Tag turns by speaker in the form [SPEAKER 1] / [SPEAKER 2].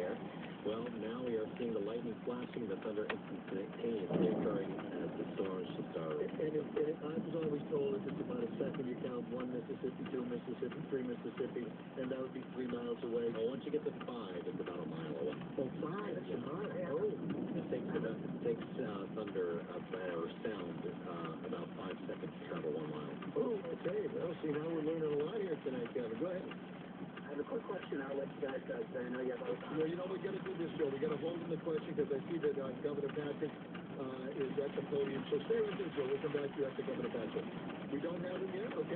[SPEAKER 1] air. Well, now we are seeing the lightning flashing, the thunder instantaneously occurring as the storms start.
[SPEAKER 2] I was always told if it's about a second, you count 1 Mississippi, 2 Mississippi, 3 Mississippi, and that would be 3 miles away.
[SPEAKER 1] Well, once you get to 5, it's about a mile away.
[SPEAKER 2] Oh, 5? That's a mile. Oh.
[SPEAKER 1] It takes thunder or sound about 5 seconds to travel 1 mile.
[SPEAKER 2] Oh, okay. Well, see, now we're learning a lot here tonight, Kevin. Go ahead.
[SPEAKER 3] I have a quick question. I'll let you guys say. I know you have other
[SPEAKER 2] Well, you know, we got to do this, Joe. We got to hold in the question because I see that Governor Patrick is at the podium. So stay right there, Joe. We'll come back to you after Governor Patrick. We don't have him yet? Okay.